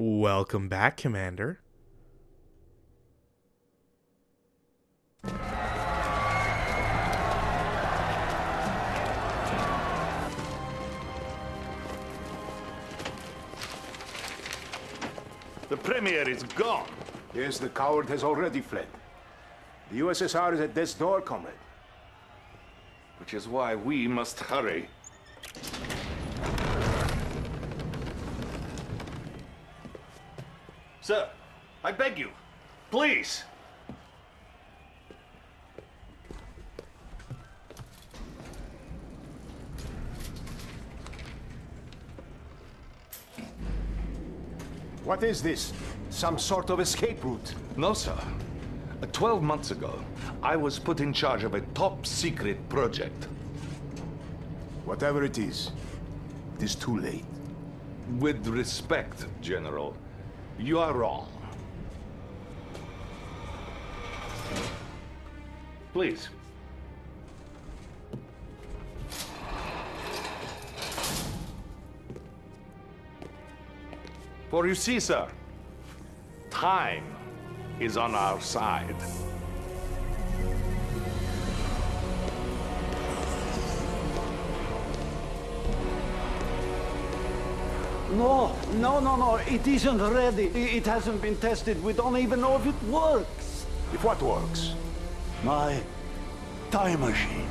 Welcome back, Commander. The Premier is gone. Yes, the coward has already fled. The USSR is at death's door, comrade. Which is why we must hurry. Sir, I beg you, please. What is this? Some sort of escape route? No, sir. 12 months ago, I was put in charge of a top-secret project. Whatever it is too late. With respect, General, you are wrong. Please. For you see, sir, time is on our side. No. It isn't ready. It hasn't been tested. We don't even know if it works. If what works? My time machine.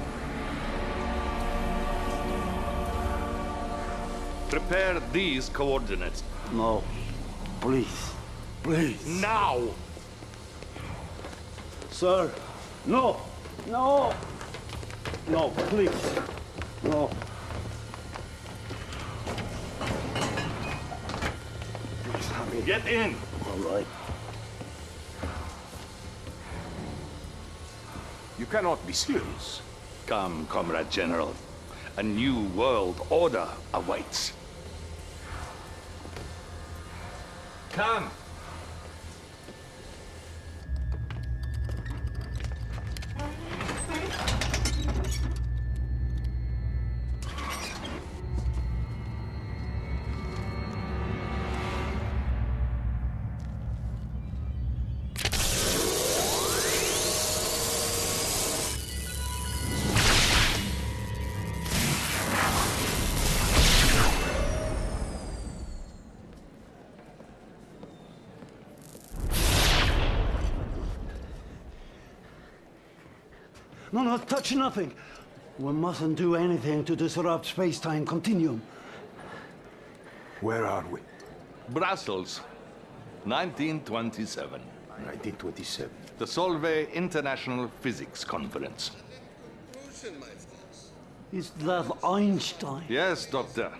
Prepare these coordinates. No. Please. Please. Now! Sir. No. No, please. No. Please, honey. Get in! All right. You cannot be serious. Come, Comrade General. A new world order awaits. Come! No, touch nothing. We mustn't do anything to disrupt space-time continuum. Where are we? Brussels, 1927. 1927. The Solvay International Physics Conference. Is that Einstein? Yes, Doctor.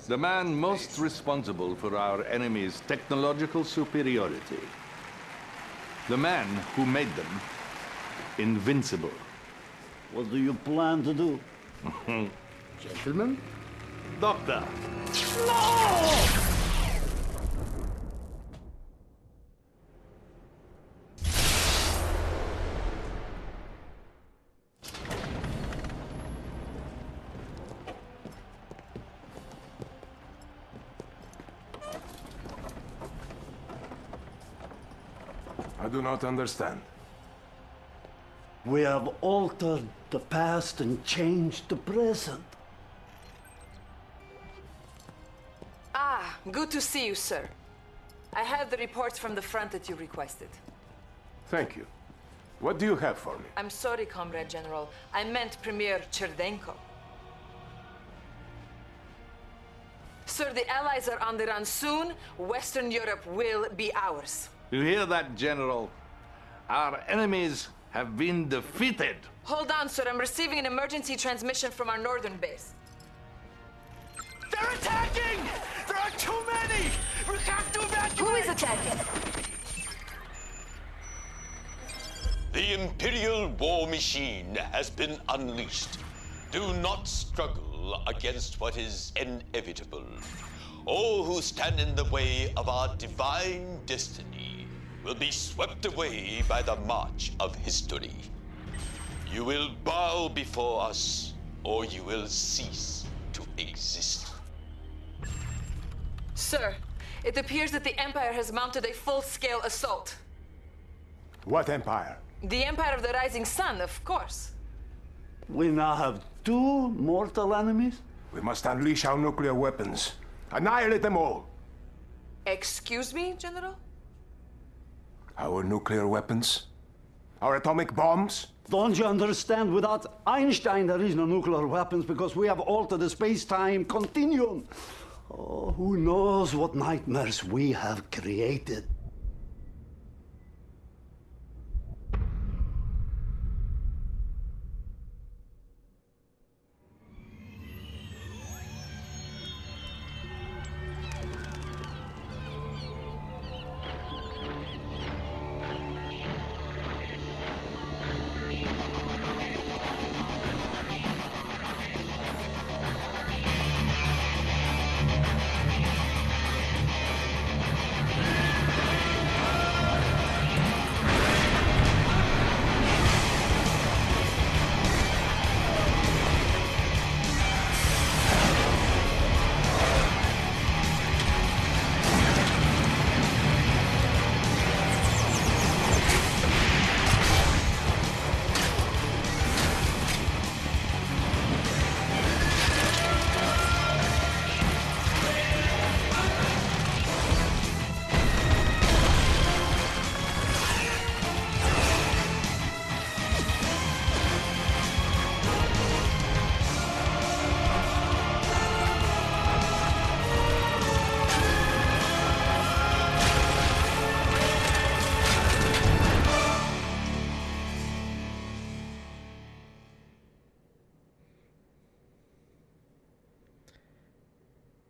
The man most responsible for our enemy's technological superiority. The man who made them invincible. What do you plan to do? Gentlemen? Doctor! I do not understand. We have altered the past and changed the present. Ah, good to see you, sir. I have the reports from the front that you requested. Thank you. What do you have for me? I'm sorry, Comrade General. I meant Premier Cherdenko. Sir, the Allies are on the run soon. Western Europe will be ours. You hear that, General? Our enemies have been defeated. Hold on, sir. I'm receiving an emergency transmission from our northern base. They're attacking! There are too many! We have to evacuate! Who is attacking? The Imperial war machine has been unleashed. Do not struggle against what is inevitable. All who stand in the way of our divine destiny will be swept away by the march of history. You will bow before us, or you will cease to exist. Sir, It appears that the Empire has mounted a full-scale assault. What empire? The Empire of the Rising Sun, of course. We now have two mortal enemies? We must unleash our nuclear weapons. Annihilate them all. Excuse me, General? Our nuclear weapons? Our atomic bombs? Don't you understand? Without Einstein, there is no nuclear weapons because we have altered the space-time continuum. Oh, who knows what nightmares we have created.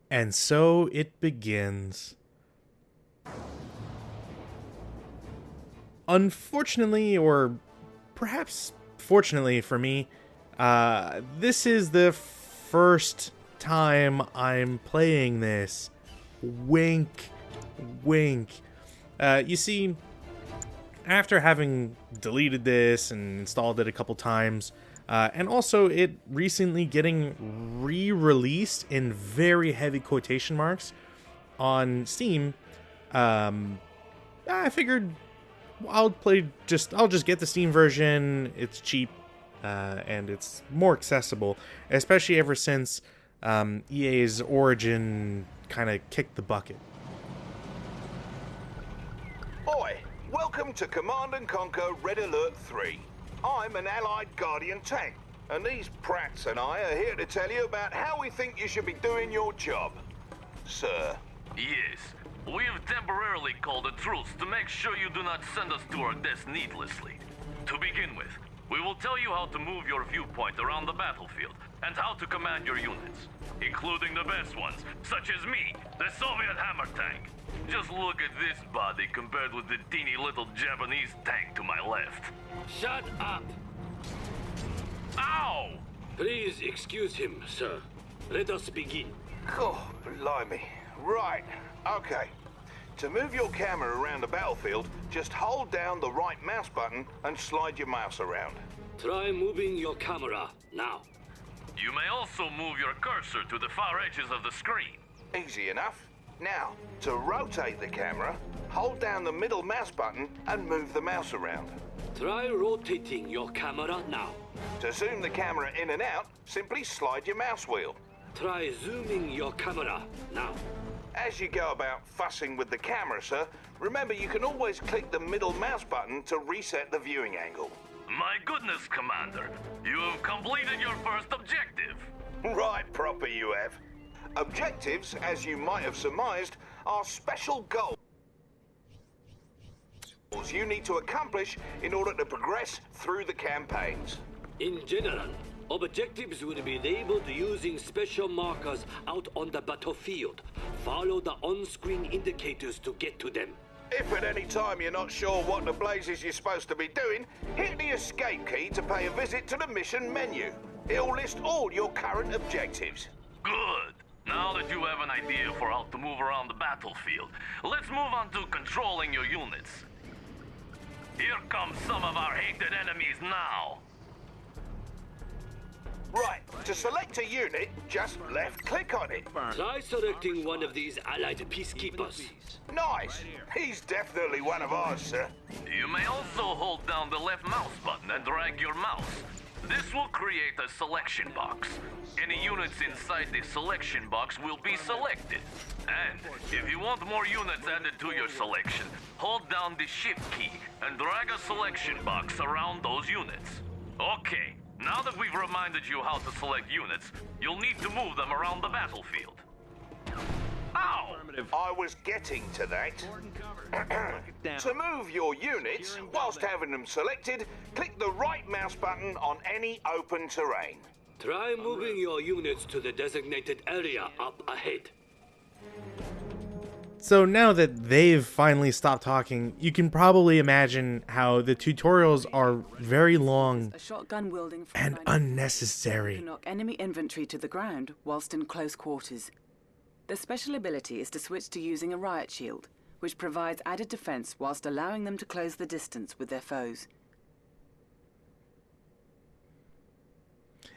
And so it begins. Unfortunately, or perhaps fortunately for me, this is the first time I'm playing this. Wink, wink. You see, after having deleted this and installed it a couple times, and also it recently getting re-released in very heavy quotation marks on Steam, I figured I'll just get the Steam version. It's cheap, and it's more accessible, especially ever since EA's Origin kind of kicked the bucket. Oi, welcome to Command & Conquer Red Alert 3. I'm an Allied Guardian tank, and these prats and I are here to tell you about how we think you should be doing your job. Sir. Yes, we have temporarily called a truce to make sure you do not send us to our deaths needlessly. To begin with, we will tell you how to move your viewpoint around the battlefield, and how to command your units, including the best ones, such as me, the Soviet hammer tank. Just look at this body compared with the teeny little Japanese tank to my left. Shut up! Ow! Please excuse him, sir. Let us begin. Oh, blimey. Right, okay. To move your camera around the battlefield, just hold down the right mouse button and slide your mouse around. Try moving your camera, now. You may also move your cursor to the far edges of the screen. Easy enough. Now, to rotate the camera, hold down the middle mouse button and move the mouse around. Try rotating your camera now. To zoom the camera in and out, simply slide your mouse wheel. Try zooming your camera now. As you go about fussing with the camera, sir, remember you can always click the middle mouse button to reset the viewing angle. My goodness, Commander, you have completed your first objective. Right proper you have. Objectives, as you might have surmised, are special goals you need to accomplish in order to progress through the campaigns. In general, objectives will be labeled using special markers out on the battlefield. Follow the on-screen indicators to get to them. If at any time you're not sure what the blazes you're supposed to be doing, hit the escape key to pay a visit to the mission menu. It'll list all your current objectives. Good. Now that you have an idea for how to move around the battlefield, let's move on to controlling your units. Here come some of our hated enemies now. Right, to select a unit, just left-click on it. Try selecting one of these allied peacekeepers. Nice. He's definitely one of ours, sir. You may also hold down the left mouse button and drag your mouse. This will create a selection box. Any units inside the selection box will be selected. And if you want more units added to your selection, hold down the shift key and drag a selection box around those units. Okay, now that we've reminded you how to select units, you'll need to move them around the battlefield. Ow! I was getting to that. To move your units, whilst having them selected, click the right mouse button on any open terrain. Try moving your units to the designated area up ahead. So now that they've finally stopped talking, you can probably imagine how the tutorials are very long A shotgun wielding and unnecessary. to knock enemy infantry to the ground whilst in close quarters. Their special ability is to switch to using a riot shield, which provides added defense whilst allowing them to close the distance with their foes.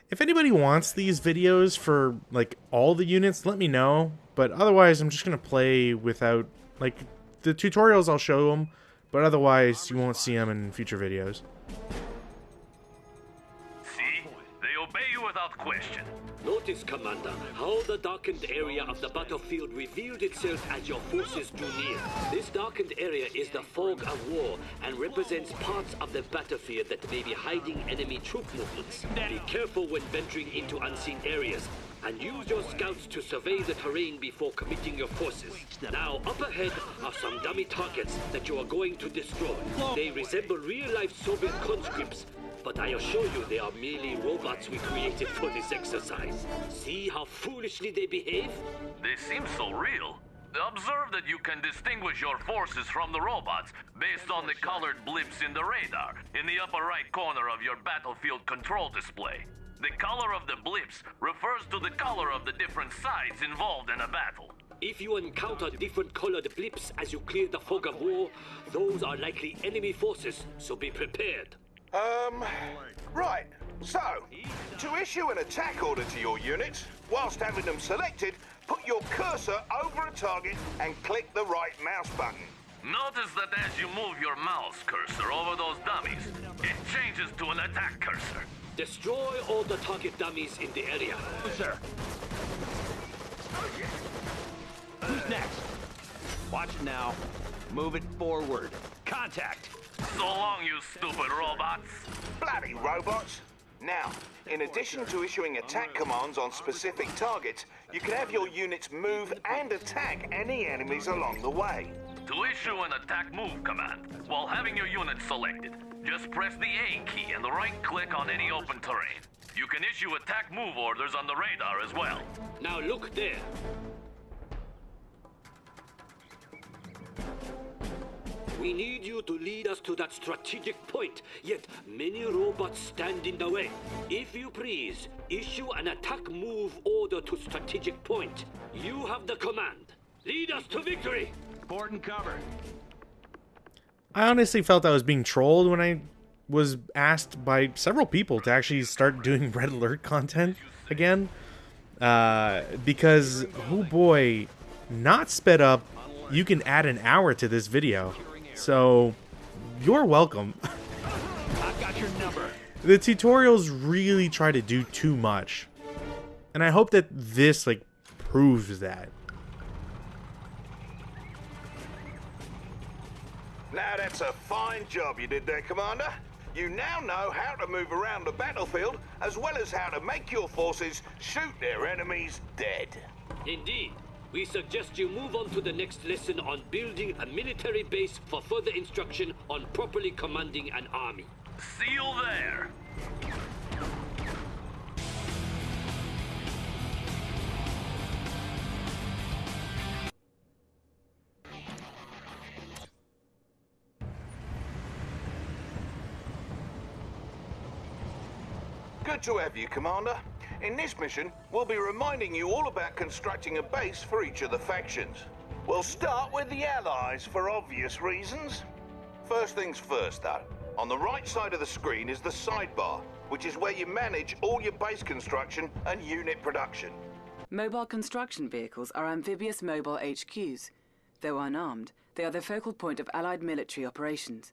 If anybody wants these videos for, like, all the units, let me know. But otherwise, I'm just going to play without, like, the tutorials I'll show them. But otherwise, you won't see them in future videos. See? They obey you without question. Notice, Commander, how the darkened area of the battlefield revealed itself as your forces drew near. This darkened area is the fog of war and represents parts of the battlefield that may be hiding enemy troop movements. Be careful when venturing into unseen areas, and use your scouts to survey the terrain before committing your forces. Now, up ahead are some dummy targets that you are going to destroy. They resemble real-life Soviet conscripts, but I assure you they are merely robots we created for this exercise. See how foolishly they behave? They seem so real. Observe that you can distinguish your forces from the robots based on the colored blips in the radar in the upper right corner of your battlefield control display. The color of the blips refers to the color of the different sides involved in a battle. If you encounter different colored blips as you clear the fog of war, those are likely enemy forces, so be prepared. Right. So, to issue an attack order to your units, whilst having them selected, put your cursor over a target and click the right mouse button. Notice that as you move your mouse cursor over those dummies, it changes to an attack cursor. Destroy all the target dummies in the area. Sir. Who's next? Watch it now. Move it forward. Contact. So long, you stupid robots. Bloody robots. Now, in addition to issuing attack commands on specific targets, you can have your units move and attack any enemies along the way. To issue an attack move command, while having your unit selected, just press the A key and right-click on any open terrain. You can issue attack move orders on the radar as well. Now look there. We need you to lead us to that strategic point, yet many robots stand in the way. If you please, issue an attack move order to strategic point. You have the command. Lead us to victory! Board and cover. I honestly felt I was being trolled when I was asked by several people to actually start doing Red Alert content again. Because, oh boy, not sped up, you can add an hour to this video. So, you're welcome. I've got your number. The tutorials really try to do too much. And I hope that this, like, proves that. Now that's a fine job you did there, Commander. You now know how to move around the battlefield, as well as how to make your forces shoot their enemies dead. Indeed. We suggest you move on to the next lesson on building a military base for further instruction on properly commanding an army. See you there. Good to have you, Commander. In this mission, we'll be reminding you all about constructing a base for each of the factions. We'll start with the Allies for obvious reasons. First things first, though. On the right side of the screen is the sidebar. which is where you manage all your base construction and unit production. Mobile construction vehicles are amphibious mobile HQs. Though unarmed, they are the focal point of Allied military operations.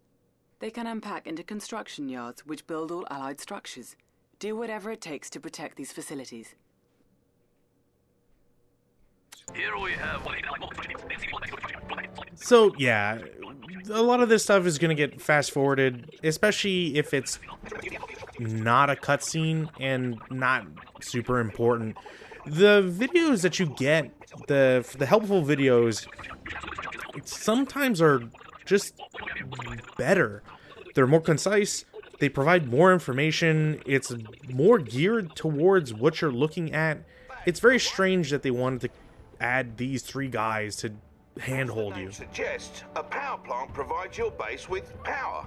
They can unpack into construction yards which build all Allied structures. Do whatever it takes to protect these facilities. Here we have... So, yeah, a lot of this stuff is going to get fast-forwarded, especially if it's not a cutscene and not super important. The videos that you get, the helpful videos, sometimes are just better. They're more concise, they provide more information, it's more geared towards what you're looking at. It's very strange that they wanted to add these 3 guys to handhold you. Suggest a power plant provides your base with power.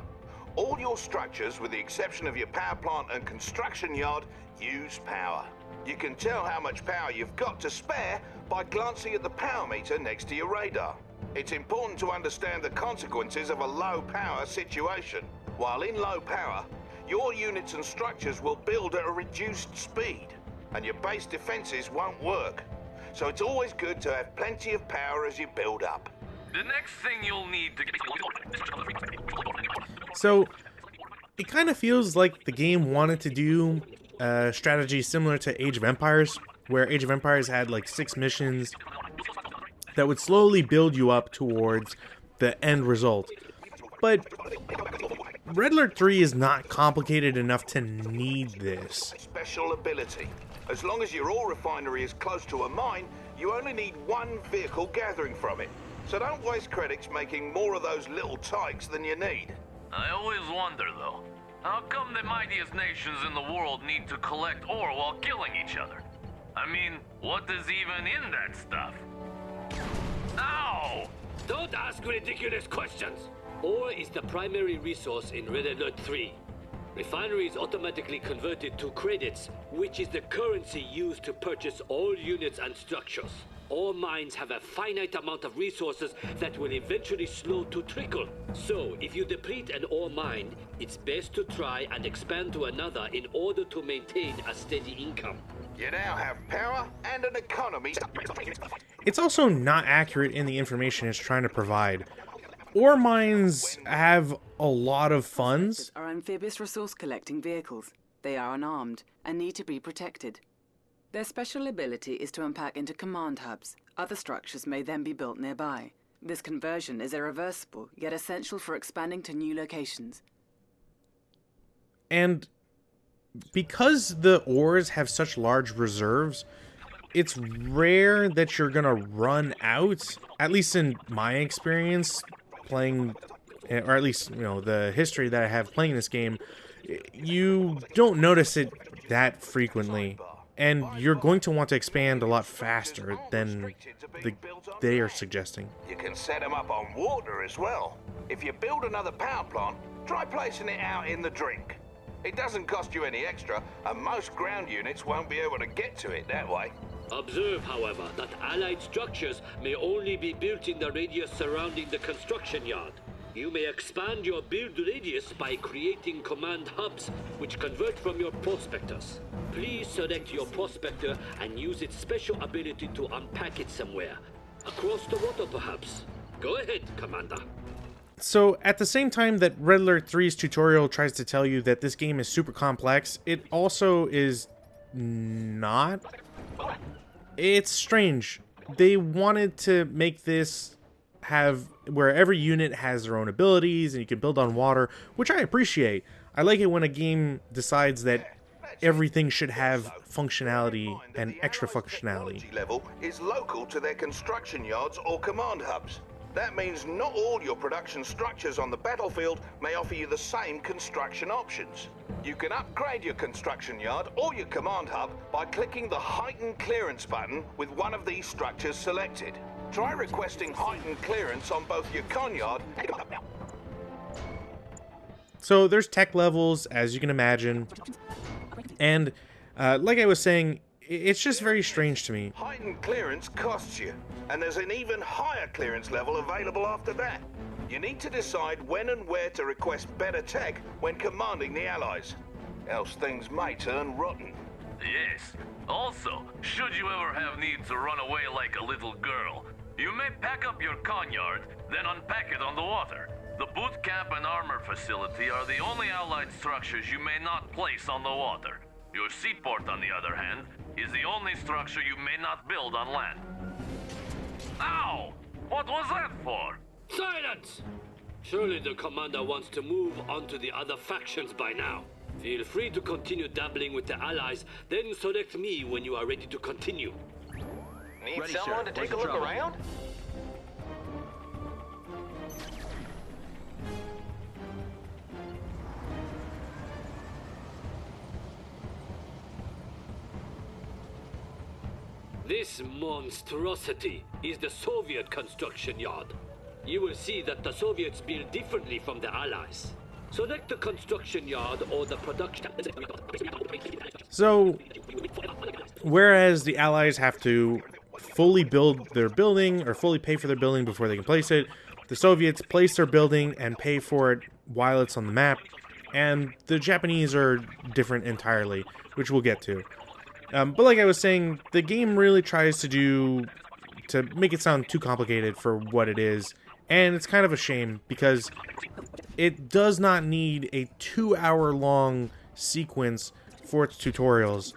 All your structures, with the exception of your power plant and construction yard, use power. You can tell how much power you've got to spare by glancing at the power meter next to your radar. It's important to understand the consequences of a low power situation. While in low power, your units and structures will build at a reduced speed, and your base defenses won't work. So it's always good to have plenty of power as you build up. The next thing you'll need to... So, it kind of feels like the game wanted to do a strategy similar to Age of Empires, where Age of Empires had like 6 missions that would slowly build you up towards the end result. But Red Alert 3 is not complicated enough to need this. Special ability. As long as your ore refinery is close to a mine, you only need 1 vehicle gathering from it. So don't waste credits making more of those little tykes than you need. I always wonder, though, how come the mightiest nations in the world need to collect ore while killing each other? I mean, what is even in that stuff? Ow! Don't ask ridiculous questions! Ore is the primary resource in Red Alert 3. Refinery is automatically converted to credits, which is the currency used to purchase all units and structures. All mines have a finite amount of resources that will eventually slow to trickle. So, if you deplete an ore mine, it's best to try and expand to another in order to maintain a steady income. You now have power and an economy. It's also not accurate in the information it's trying to provide. Ore mines have a lot of funds. Are amphibious resource collecting vehicles. They are unarmed and need to be protected. Their special ability is to unpack into command hubs. Other structures may then be built nearby. This conversion is irreversible, yet essential for expanding to new locations. And because the ores have such large reserves, it's rare that you're gonna run out, at least in my experience playing, or at least, you know, the history that I have playing this game. You don't notice it that frequently, and you're going to want to expand a lot faster than they are suggesting. You can set them up on water as well. If you build another power plant, try placing it out in the drink. It doesn't cost you any extra, and most ground units won't be able to get to it that way. Observe, however, that Allied structures may only be built in the radius surrounding the construction yard. You may expand your build radius by creating command hubs, which convert from your prospectors. Please select your prospector and use its special ability to unpack it somewhere. Across the water, perhaps. Go ahead, Commander. So, at the same time that Red Alert 3's tutorial tries to tell you that this game is super complex, it also is not. It's strange. They wanted to make this have where every unit has their own abilities and you can build on water, which I appreciate. I like it when a game decides that everything should have functionality and extra functionality. Level is local to their construction yards or command hubs. That means not all your production structures on the battlefield may offer you the same construction options. You can upgrade your construction yard or your command hub by clicking the Heightened Clearance button with one of these structures selected. Try requesting heightened clearance on both your con yard and... So there's tech levels, as you can imagine, and like I was saying, it's just very strange to me. Heightened clearance costs you, and there's an even higher clearance level available after that. You need to decide when and where to request better tech when commanding the Allies. else things may turn rotten. Yes. Also, should you ever have need to run away like a little girl, you may pack up your conyard, then unpack it on the water. The boot camp and armor facility are the only Allied structures you may not place on the water. Your seaport, on the other hand, is the only structure you may not build on land. Ow! What was that for? Silence! Surely the commander wants to move on to the other factions by now. Feel free to continue dabbling with the allies, then select me when you are ready to continue. Need someone to take a look around? This monstrosity is the Soviet construction yard. You will see that the Soviets build differently from the Allies. Select the construction yard or the production... So, whereas the Allies have to fully build their building or fully pay for their building before they can place it, the Soviets place their building and pay for it while it's on the map, and the Japanese are different entirely, which we'll get to. But like I was saying, the game really tries to make it sound too complicated for what it is, and it's kind of a shame because it does not need a 2-hour-long sequence for its tutorials.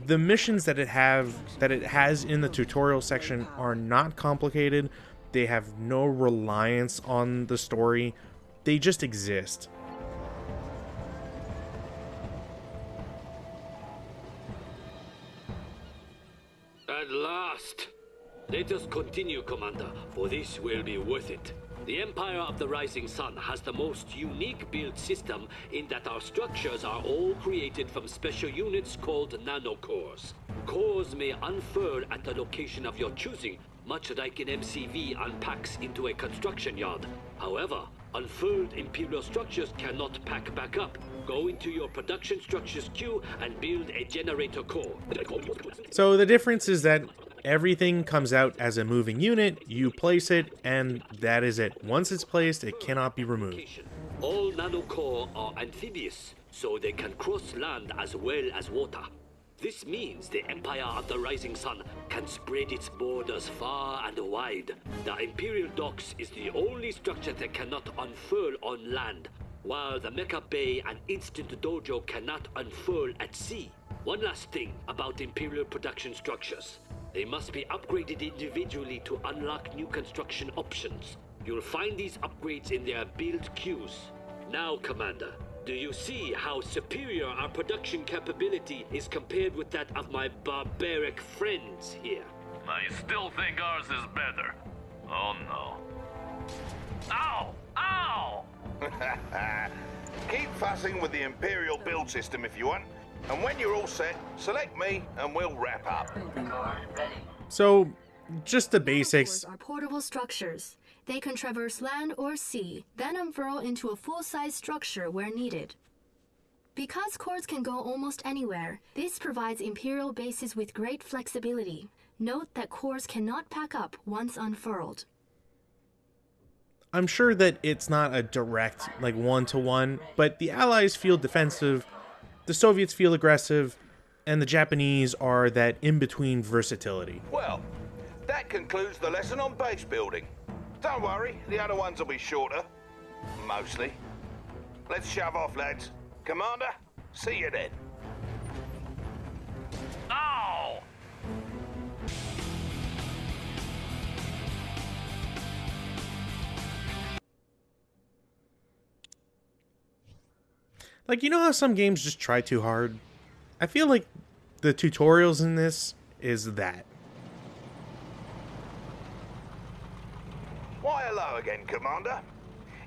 The missions that it has in the tutorial section are not complicated. They have no reliance on the story. They just exist. At last! Let us continue, Commander, for this will be worth it. The Empire of the Rising Sun has the most unique build system in that our structures are all created from special units called nanocores. Cores may unfurl at the location of your choosing, much like an MCV unpacks into a construction yard. However, unfurled Imperial structures cannot pack back up. Go into your production structures queue and build a generator core. So the difference is that everything comes out as a moving unit, you place it, and that is it. Once it's placed, it cannot be removed. All nanocore are amphibious, so they can cross land as well as water. This means the Empire of the Rising Sun can spread its borders far and wide. The Imperial Docks is the only structure that cannot unfurl on land, while the Mecha Bay and Instant Dojo cannot unfurl at sea. One last thing about Imperial production structures. They must be upgraded individually to unlock new construction options. You'll find these upgrades in their build queues. Now, Commander, do you see how superior our production capability is compared with that of my barbaric friends here? I still think ours is better. Oh no. Ow! Ow! Keep fussing with the Imperial build system if you want. And when you're all set, select me and we'll wrap up. So, just the basics. Are portable structures. They can traverse land or sea, then unfurl into a full-size structure where needed. Because cores can go almost anywhere, this provides Imperial bases with great flexibility. Note that cores cannot pack up once unfurled. I'm sure that it's not a direct, like, one-to-one, but the Allies feel defensive, the Soviets feel aggressive, and the Japanese are that in-between versatility. Well, that concludes the lesson on base building. Don't worry, the other ones will be shorter. Mostly. Let's shove off, lads. Commander, see you then. Ow! Like, you know how some games just try too hard? I feel like the tutorials in this is that. Why, hello again, Commander.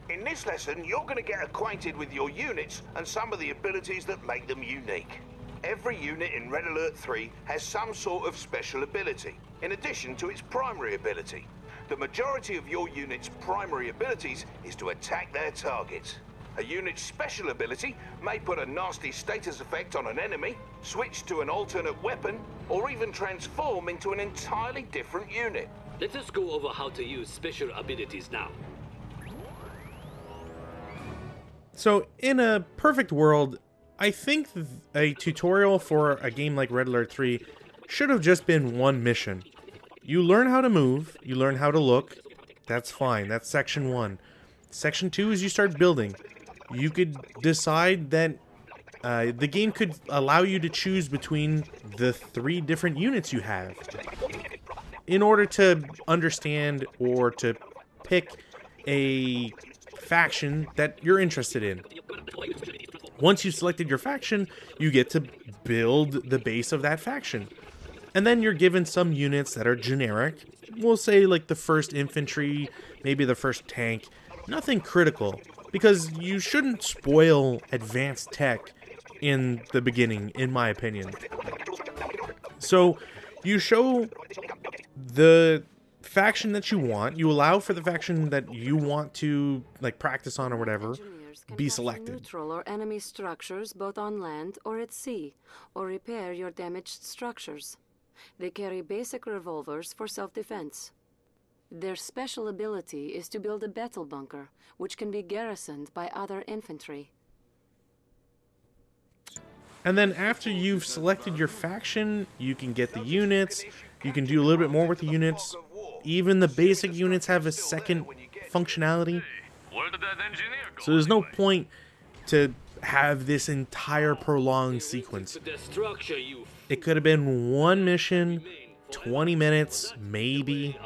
In this lesson, you're going to get acquainted with your units and some of the abilities that make them unique. Every unit in Red Alert 3 has some sort of special ability, in addition to its primary ability. The majority of your unit's primary abilities is to attack their targets. A unit's special ability may put a nasty status effect on an enemy, switch to an alternate weapon, or even transform into an entirely different unit. Let us go over how to use special abilities now. So, in a perfect world, I think a tutorial for a game like Red Alert 3 should have just been one mission. You learn how to move, you learn how to look, that's fine, that's section 1. Section 2 is you start building. You could decide that the game could allow you to choose between the 3 different units you have in order to understand or to pick a faction that you're interested in. Once you've selected your faction, you get to build the base of that faction. And then you're given some units that are generic. We'll say like the first infantry, maybe the first tank. Nothing critical, because you shouldn't spoil advanced tech in the beginning, in my opinion. So you show the faction that you want, you allow for the faction that you want to like practice on or whatever be selected. Neutral or enemy structures both on land or at sea, or repair your damaged structures. They carry basic revolvers for self-defense. Their special ability is to build a battle bunker, which can be garrisoned by other infantry. And then after you've selected your faction, you can get the units, you can do a little bit more with the units. Even the basic units have a second functionality. Where did that engineer go? So there's no point to have this entire prolonged sequence. It could have been one mission, 20 minutes, maybe.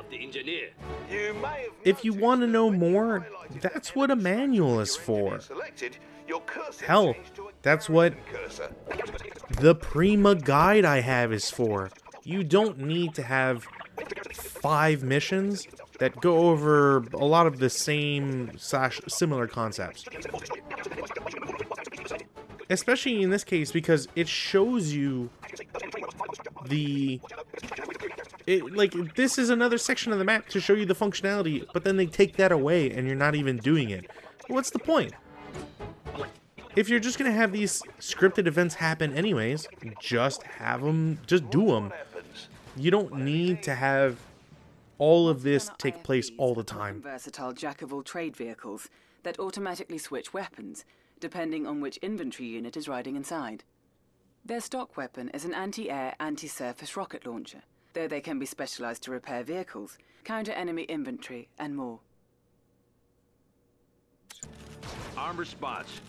If you want to know more, that's what a manual is for. Hell, that's what the Prima guide I have is for. You don't need to have 5 missions that go over a lot of the same / similar concepts. Especially in this case, because it shows you like, this is another section of the map to show you the functionality, but then they take that away and you're not even doing it. What's the point? If you're just going to have these scripted events happen anyways, just have them, just do them. You don't need to have all of this take place all the time. Versatile jack-of-all-trade vehicles that automatically switch weapons, depending on which infantry unit is riding inside. Their stock weapon is an anti-air, anti-surface rocket launcher, though they can be specialized to repair vehicles, counter enemy infantry, and more. Arm response.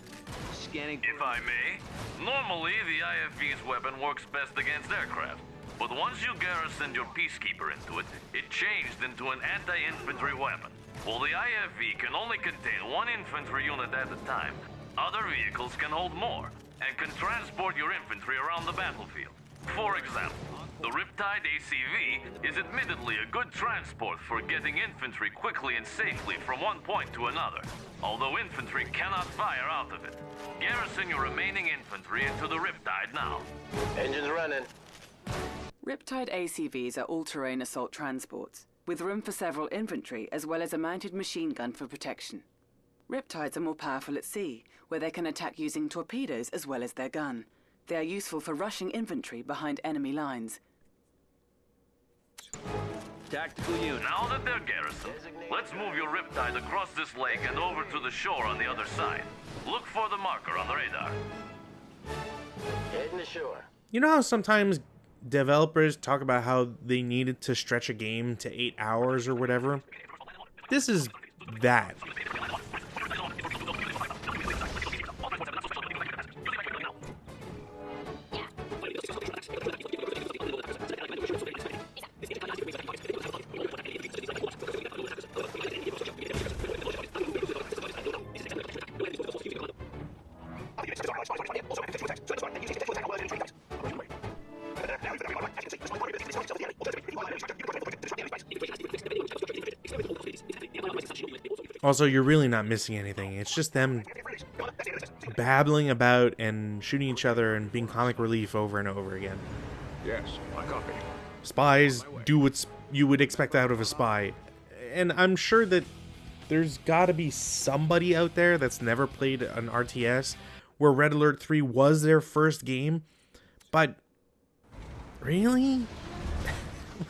Scanning. If I may, normally the IFV's weapon works best against aircraft. But once you garrisoned your Peacekeeper into it, it changed into an anti-infantry weapon. While the IFV can only contain 1 infantry unit at a time, other vehicles can hold more, and can transport your infantry around the battlefield. For example, the Riptide ACV is admittedly a good transport for getting infantry quickly and safely from one point to another, although infantry cannot fire out of it. Garrison your remaining infantry into the Riptide now. Engines running. Riptide ACVs are all-terrain assault transports, with room for several infantry as well as a mounted machine gun for protection. Riptides are more powerful at sea, where they can attack using torpedoes as well as their gun. They are useful for rushing infantry behind enemy lines. Tactical unit. Now that they're garrisoned, let's move your Riptide across this lake and over to the shore on the other side. Look for the marker on the radar. Heading to shore. You know how sometimes developers talk about how they needed to stretch a game to 8 hours or whatever? This is that. Also, you're really not missing anything. It's just them babbling about and shooting each other and being comic relief over and over again. Yes, I copy. Spies do what you would expect out of a spy. And I'm sure that there's gotta be somebody out there that's never played an RTS where Red Alert 3 was their first game. But really?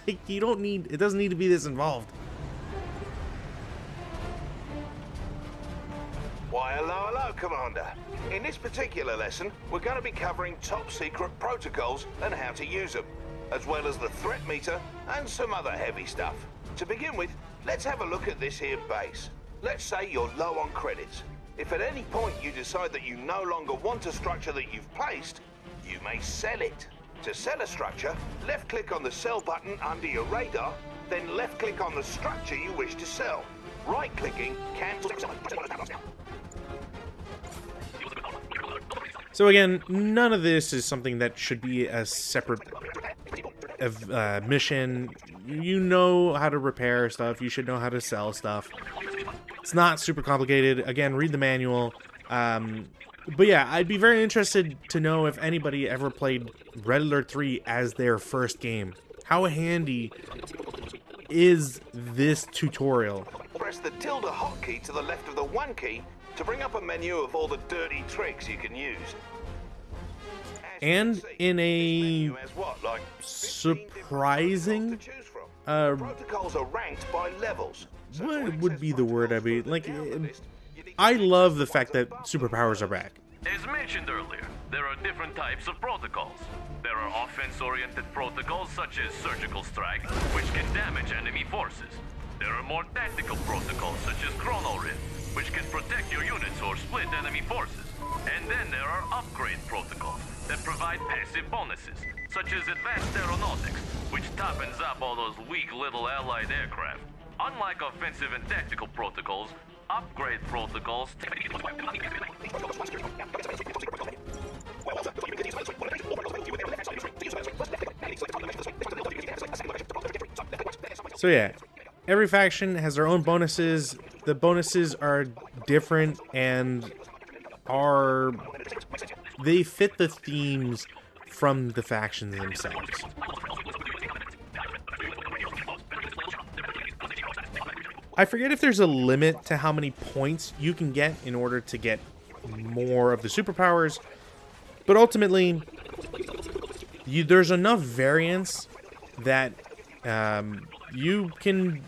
Like, you don't need, it doesn't need to be this involved. Why, hello, So, Commander, in this particular lesson, we're going to be covering top-secret protocols and how to use them, as well as the threat meter and some other heavy stuff. To begin with, let's have a look at this here base. Let's say you're low on credits. If at any point you decide that you no longer want a structure that you've placed, you may sell it. To sell a structure, left-click on the sell button under your radar, then left-click on the structure you wish to sell. Right-clicking cancels. So again, none of this is something that should be a separate mission. You know how to repair stuff. You should know how to sell stuff. It's not super complicated. Again, read the manual. But yeah, I'd be very interested to know if anybody ever played Red Alert 3 as their first game. How handy is this tutorial? Press the tilde hotkey to the left of the 1 key to bring up a menu of all the dirty tricks you can use. And in a surprising, protocols are ranked by levels. What would be the word? I mean, like, I love the fact that superpowers are back. As mentioned earlier, there are different types of protocols. There are offense-oriented protocols such as Surgical Strike, which can damage enemy forces. There are more tactical protocols such as Chrono Rift, which can protect your units or split enemy forces. And then there are upgrade protocols that provide passive bonuses, such as Advanced Aeronautics, which toppens up all those weak little allied aircraft. Unlike offensive and tactical protocols, upgrade protocols... So yeah, every faction has their own bonuses. The bonuses are different and they fit the themes from the factions themselves. I forget if there's a limit to how many points you can get in order to get more of the superpowers, but ultimately, there's enough variance that you can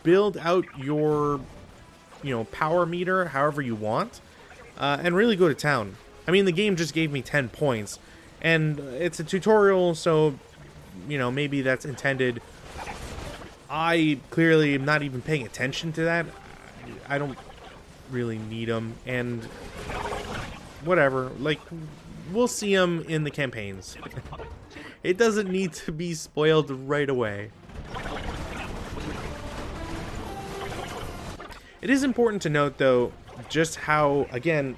build out your, power meter however you want, and really go to town. I mean, the game just gave me 10 points, and it's a tutorial, so, maybe that's intended. I clearly am not even paying attention to that. I don't really need them, and whatever. Like, we'll see them in the campaigns. It doesn't need to be spoiled right away. It is important to note, though, just how, again,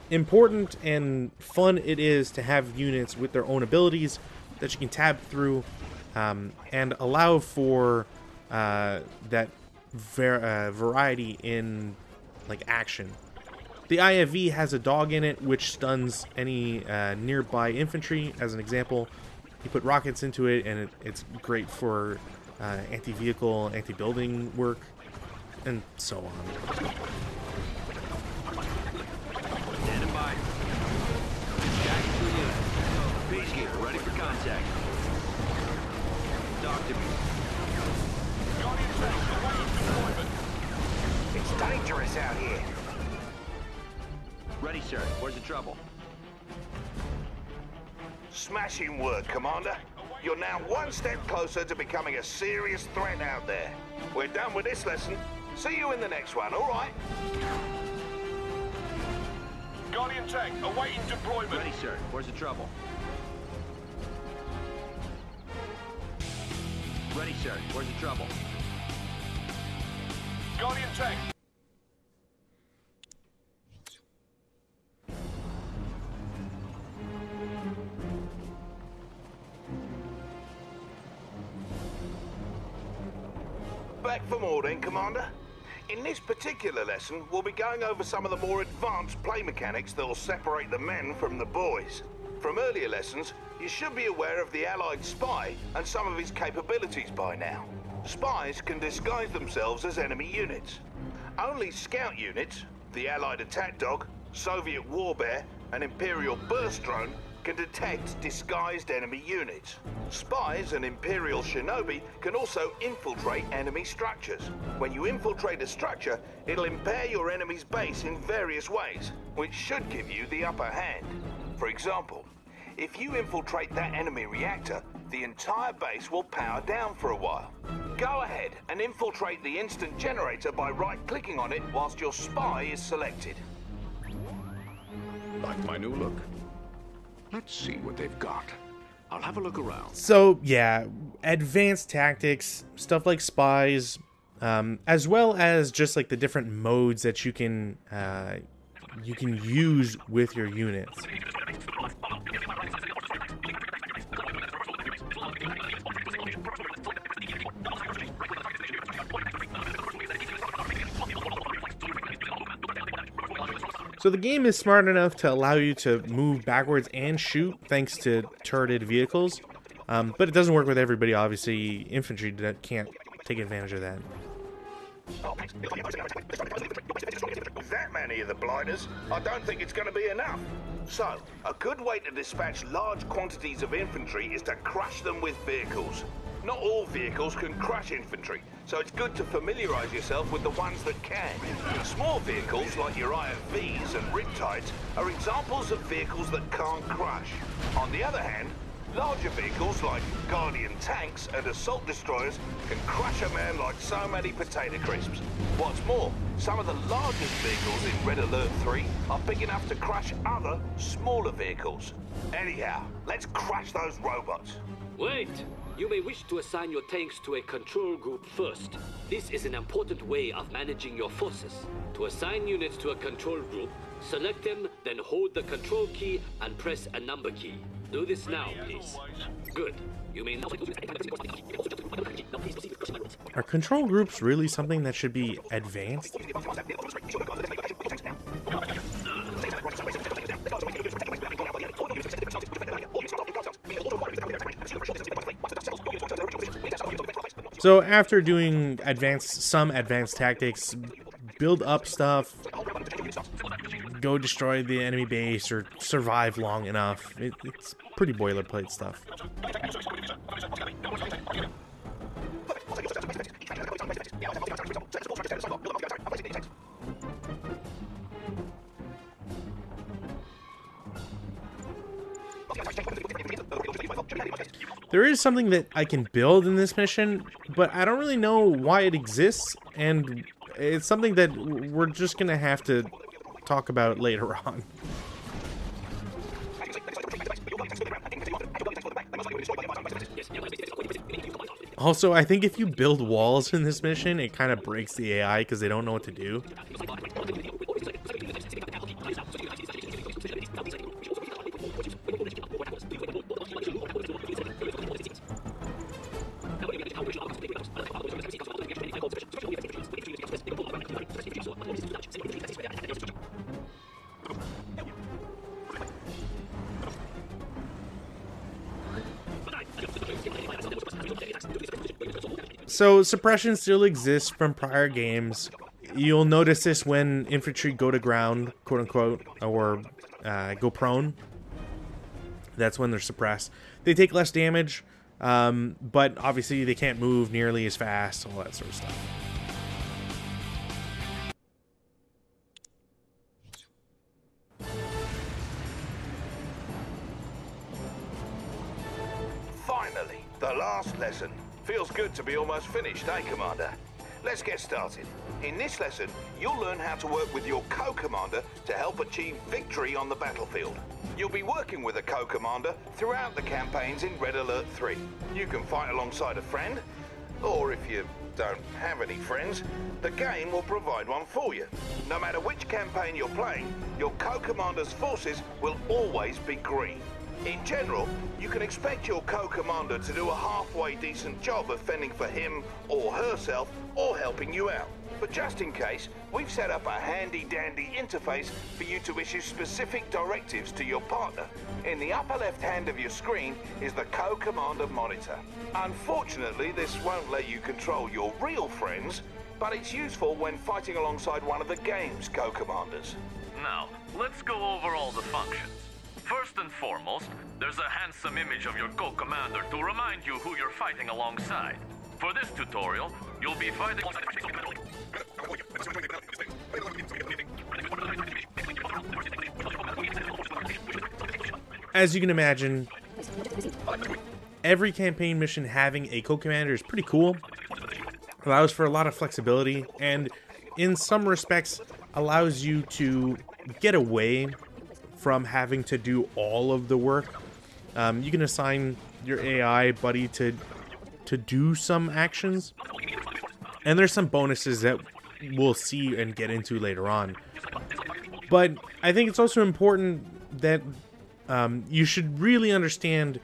important and fun it is to have units with their own abilities that you can tab through. And allow for that variety in action. The IFV has a dog in it which stuns any nearby infantry. As an example, you put rockets into it, and it's great for anti-vehicle, anti-building work, and so on. Standing by. Jacket to unit. Base gear ready for contact. Talk to me. It's dangerous out here. Ready, sir. Where's the trouble? Smashing work, Commander. You're now one step closer to becoming a serious threat out there. We're done with this lesson. See you in the next one, all right? Guardian tank, awaiting deployment. Ready, sir. Where's the trouble? Ready, sir. Where's the trouble? Guardian tank. Back for more then, Commander. In this particular lesson, we'll be going over some of the more advanced play mechanics that will separate the men from the boys. From earlier lessons, you should be aware of the Allied spy and some of his capabilities by now. Spies can disguise themselves as enemy units. Only scout units, the Allied attack dog, Soviet warbear, and Imperial burst drone can detect disguised enemy units. Spies and Imperial shinobi can also infiltrate enemy structures. When you infiltrate a structure, it'll impair your enemy's base in various ways. which should give you the upper hand. For example, if you infiltrate that enemy reactor, the entire base will power down for a while. Go ahead and infiltrate the instant generator by right-clicking on it whilst your spy is selected. Like my new look? Let's see what they've got. I'll have a look around. So yeah, advanced tactics, stuff like spies, as well as just like the different modes that you can use with your units. So the game is smart enough to allow you to move backwards and shoot thanks to turreted vehicles, but it doesn't work with everybody. Obviously, infantry can't take advantage of that. That many of the blighters, I don't think it's going to be enough. So, a good way to dispatch large quantities of infantry is to crush them with vehicles. Not all vehicles can crush infantry, so it's good to familiarize yourself with the ones that can. Small vehicles like your IFVs and Riptides are examples of vehicles that can't crush. On the other hand, larger vehicles like Guardian tanks and assault destroyers can crush a man like so many potato crisps. What's more, some of the largest vehicles in Red Alert 3 are big enough to crush other, smaller vehicles. Anyhow, let's crush those robots. Wait! You may wish to assign your tanks to a control group first. This is an important way of managing your forces. To assign units to a control group, select them, then hold the control key and press a number key. Do this now, please. Good. You may now... Are control groups really something that should be advanced? So after doing some advanced tactics, build up stuff, go destroy the enemy base, or survive long enough. It's pretty boilerplate stuff. There is something that I can build in this mission, but I don't really know why it exists, and it's something that we're just gonna have to talk about later on. Also, I think if you build walls in this mission, it kind of breaks the AI because they don't know what to do. So suppression still exists from prior games. You'll notice this when infantry go to ground, quote unquote, or go prone. That's when they're suppressed. They take less damage, but obviously they can't move nearly as fast, all that sort of stuff. Finally, the last lesson. Feels good to be almost finished, eh, Commander? Let's get started. In this lesson, you'll learn how to work with your co-commander to help achieve victory on the battlefield. You'll be working with a co-commander throughout the campaigns in Red Alert 3. You can fight alongside a friend, or if you don't have any friends, the game will provide one for you. No matter which campaign you're playing, your co-commander's forces will always be green. In general, you can expect your co-commander to do a halfway decent job of fending for him or herself or helping you out. But just in case, we've set up a handy-dandy interface for you to issue specific directives to your partner. In the upper left hand of your screen is the co-commander monitor. Unfortunately, this won't let you control your real friends, but it's useful when fighting alongside one of the game's co-commanders. Now, let's go over all the functions. First and foremost, there's a handsome image of your co-commander to remind you who you're fighting alongside. For this tutorial, you'll be fighting... As you can imagine, every campaign mission having a co-commander is pretty cool. Allows for a lot of flexibility, and in some respects allows you to get away from having to do all of the work. You can assign your AI buddy to do some actions, and there's some bonuses that we'll see and get into later on. But I think it's also important that you should really understand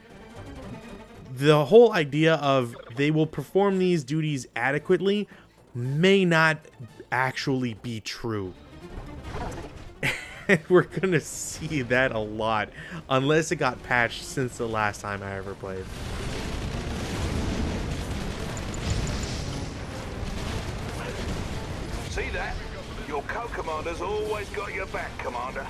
the whole idea of they will perform these duties adequately may not actually be true. And we're gonna see that a lot, unless it got patched since the last time I ever played. See that? Your co-commander's always got your back, Commander.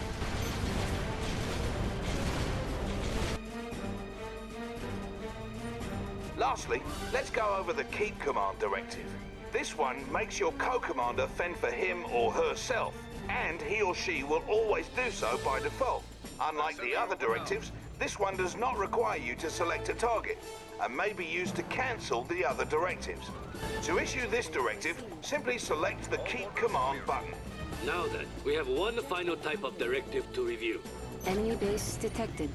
Lastly, let's go over the Keep Command Directive. This one makes your co-commander fend for him or herself, and he or she will always do so by default. Unlike the other directives, this one does not require you to select a target, and may be used to cancel the other directives. To issue this directive, simply select the Keep Command button. Now then, we have one final type of directive to review. Enemy base detected.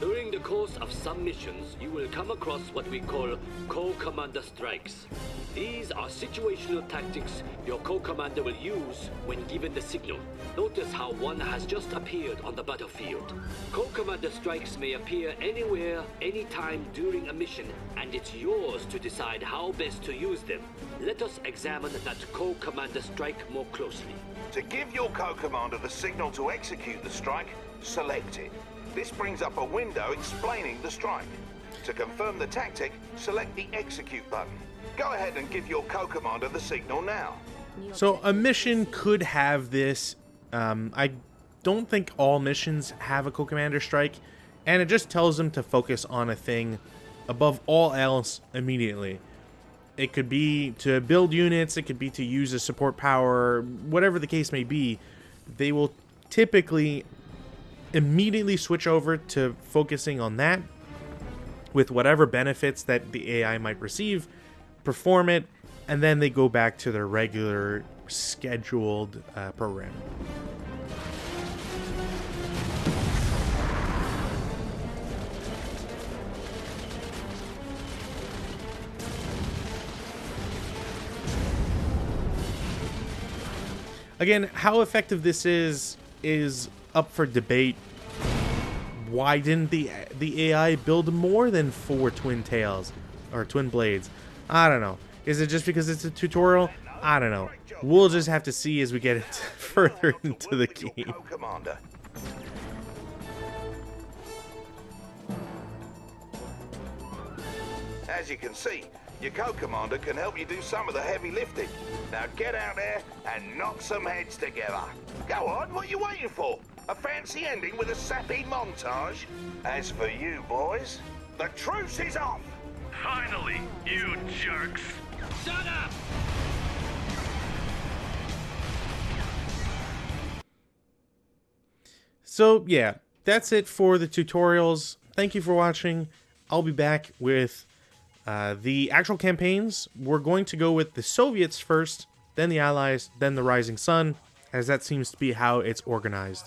During the course of some missions, you will come across what we call co-commander strikes. These are situational tactics your co-commander will use when given the signal. Notice how one has just appeared on the battlefield. Co-commander strikes may appear anywhere, anytime during a mission, and it's yours to decide how best to use them. Let us examine that co-commander strike more closely. To give your co-commander the signal to execute the strike, select it. This brings up a window explaining the strike. To confirm the tactic, select the execute button. Go ahead and give your co-commander the signal now. So a mission could have this. I don't think all missions have a co-commander strike, and it just tells them to focus on a thing above all else immediately. It could be to build units, it could be to use a support power, whatever the case may be. They will typically immediately switch over to focusing on that with whatever benefits that the AI might receive, perform it, and then they go back to their regular scheduled program. Again, how effective this is up for debate. Why didn't the AI build more than 4 twin tails or twin blades? I don't know. Is it just because it's a tutorial? I don't know. We'll just have to see as we get further into the game. As you can see, your co-commander can help you do some of the heavy lifting. Now get out there and knock some heads together. Go on, what are you waiting for? A fancy ending with a sappy montage? As for you boys, the truce is off! Finally, you jerks! Shut up! So yeah, that's it for the tutorials. Thank you for watching. I'll be back with the actual campaigns. We're going to go with the Soviets first, then the Allies, then the Rising Sun, as that seems to be how it's organized.